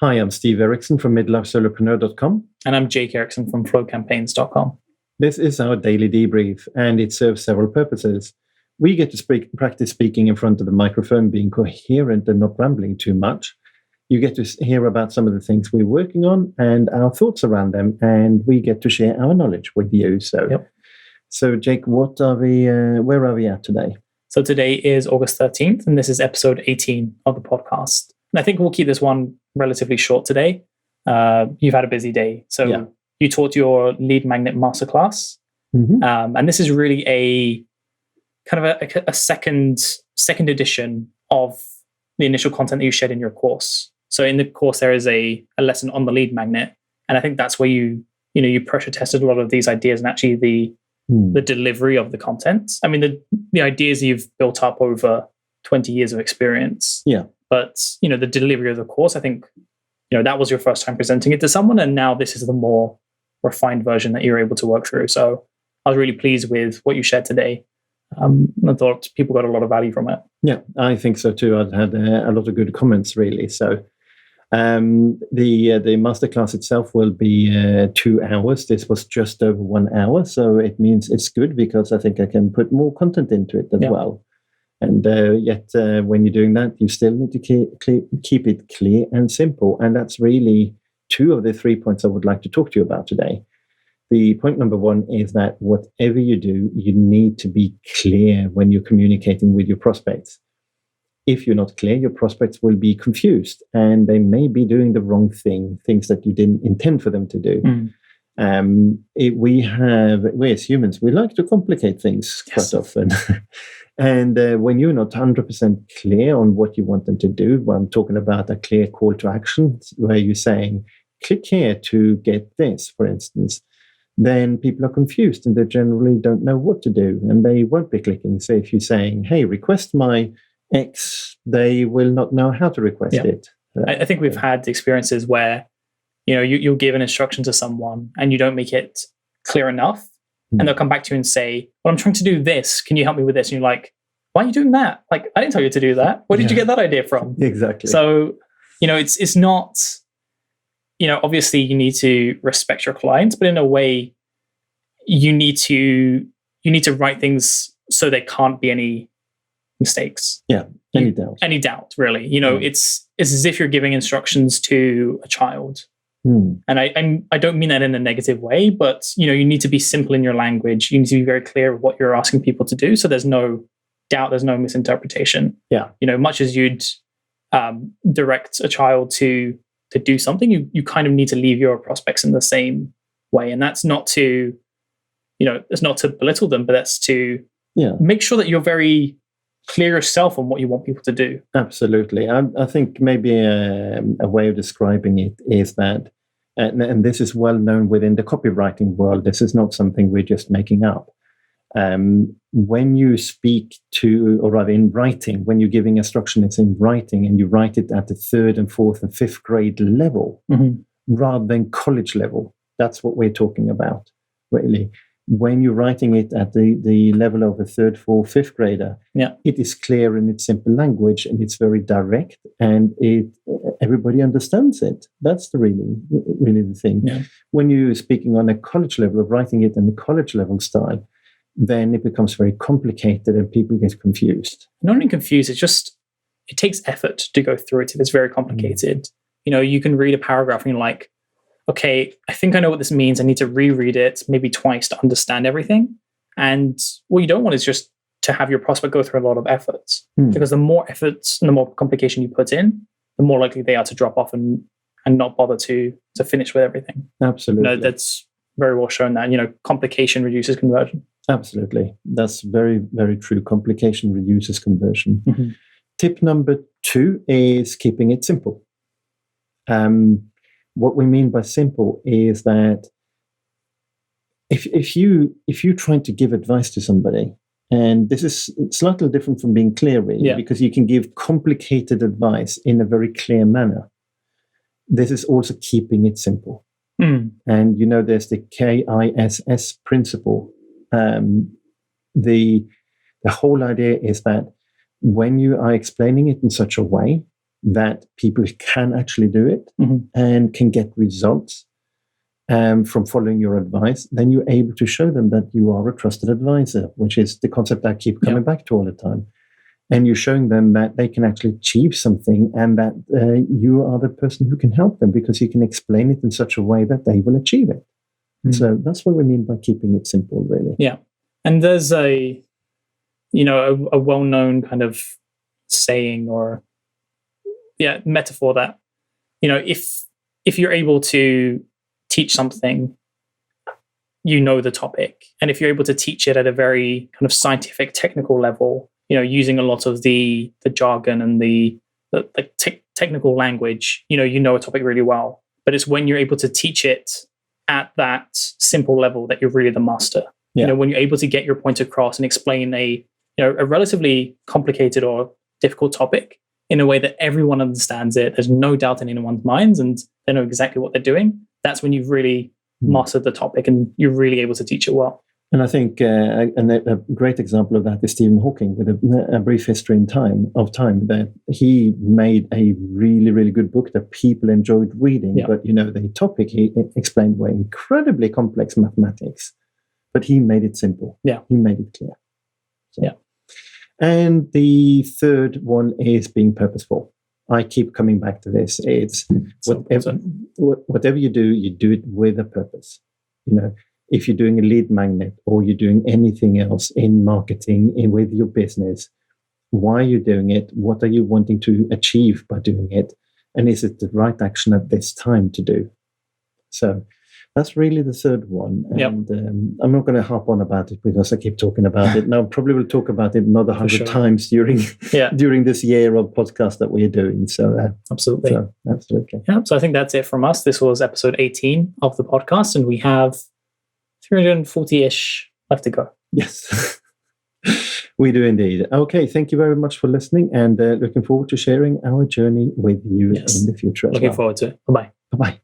Hi, I'm Steve Erickson from MidlifeSolopreneur.com. And I'm Jake Erickson from FlowCampaigns.com. This is our daily debrief, and it serves several purposes. We get to practice speaking in front of the microphone, being coherent and not rambling too much. You get to hear about some of the things we're working on and our thoughts around them, and we get to share our knowledge with you. So Jake, where are we at today? So today is August 13th, and this is episode 18 of the podcast. And I think we'll keep this one relatively short today. You've had a busy day. So You taught your lead magnet masterclass. Mm-hmm. And this is really a kind of a second edition of the initial content that you shared in your course. So in the course, there is a lesson on the lead magnet. And I think that's where you pressure tested a lot of these ideas and actually the delivery of the content. I mean, the ideas you've built up over 20 years of experience. Yeah. But, the delivery of the course, I think, that was your first time presenting it to someone. And now this is the more refined version that you're able to work through. So I was really pleased with what you shared today. I thought people got a lot of value from it. Yeah, I think so too. I've had a lot of good comments, really. So the masterclass itself will be 2 hours. This was just over 1 hour. So it means it's good because I think I can put more content into it as well. And yet when you're doing that, you still need to keep it clear and simple. And that's really 2 of the 3 points I would like to talk to you about today. The point number 1 is that whatever you do, you need to be clear when you're communicating with your prospects. If you're not clear, your prospects will be confused and they may be doing the wrong things that you didn't intend for them to do. We as humans, we like to complicate things quite often. And when you're not 100% clear on what you want them to do, well, I'm talking about a clear call to action where you're saying, click here to get this, for instance, then people are confused and they generally don't know what to do and they won't be clicking. So if you're saying, hey, request my X, they will not know how to request it. I think we've had experiences where, you'll give an instruction to someone and you don't make it clear enough. And they'll come back to you and say, well, I'm trying to do this. Can you help me with this? And you're like, why are you doing that? Like, I didn't tell you to do that. Where did you get that idea from? Exactly. So, it's not, obviously you need to respect your clients, but in a way you need to write things so there can't be any mistakes. Yeah. Any doubt, really. It's as if you're giving instructions to a child. And I don't mean that in a negative way, but you need to be simple in your language. You need to be very clear of what you're asking people to do, so there's no doubt, there's no misinterpretation. Yeah, much as you'd direct a child to do something, you kind of need to leave your prospects in the same way, and that's not to it's not to belittle them, but that's to make sure that you're very clear yourself on what you want people to do. Absolutely. I think maybe a way of describing it is that, and this is well known within the copywriting world, this is not something we're just making up. When you speak to, or rather in writing, when you're giving instructions in writing and you write it at the 3rd and 4th and 5th grade level, rather than college level, that's what we're talking about, really. When you're writing it at the level of a 3rd, 4th, 5th grader, it is clear in its simple language and it's very direct and everybody understands it. That's really the thing. Yeah. When you're speaking on a college level, of writing it in the college level style, then it becomes very complicated and people get confused. Not only confused, it takes effort to go through it if it's very complicated. You can read a paragraph and you're like, okay, I think I know what this means. I need to reread it maybe twice to understand everything. And what you don't want is just to have your prospect go through a lot of efforts, because the more efforts and the more complication you put in, the more likely they are to drop off and not bother to finish with everything. Absolutely. That's very well shown that, complication reduces conversion. Absolutely. That's very, very true. Complication reduces conversion. Mm-hmm. Tip number 2 is keeping it simple. What we mean by simple is that if you're trying to give advice to somebody, and this is slightly different from being clear, really, because you can give complicated advice in a very clear manner. This is also keeping it simple. And there's the KISS principle. The whole idea is that when you are explaining it in such a way that people can actually do it and can get results from following your advice, then you're able to show them that you are a trusted advisor, which is the concept I keep coming back to all the time. And you're showing them that they can actually achieve something and that you are the person who can help them because you can explain it in such a way that they will achieve it. So that's what we mean by keeping it simple, really. Yeah. And there's a well-known kind of saying or metaphor that, if you're able to teach something, the topic. And if you're able to teach it at a very kind of scientific, technical level, using a lot of the jargon and the technical language, a topic really well. But it's when you're able to teach it at that simple level that you're really the master. Yeah. When you're able to get your point across and explain a relatively complicated or difficult topic in a way that everyone understands it, there's no doubt in anyone's minds, and they know exactly what they're doing. That's when you've really mastered the topic and you're really able to teach it well. And I think a great example of that is Stephen Hawking with a Brief History of Time, that he made a really, really good book that people enjoyed reading. Yeah. But, the topic he explained were incredibly complex mathematics, but he made it simple. Yeah. He made it clear. So. Yeah. And the third one is being purposeful. I keep coming back to this. It's whatever you do it with a purpose. If you're doing a lead magnet or you're doing anything else in marketing, with your business, why are you doing it? What are you wanting to achieve by doing it? And is it the right action at this time to do? So that's really the third one. And I'm not going to harp on about it because I keep talking about it. Now, probably we'll talk about it another 100 times during this year of podcast that we are doing. So absolutely. Absolutely. Yeah. So I think that's it from us. This was episode 18 of the podcast, and we have 340-ish left to go. Yes, we do indeed. Okay, thank you very much for listening, and looking forward to sharing our journey with you in the future. Looking forward to it. Bye-bye. Bye-bye.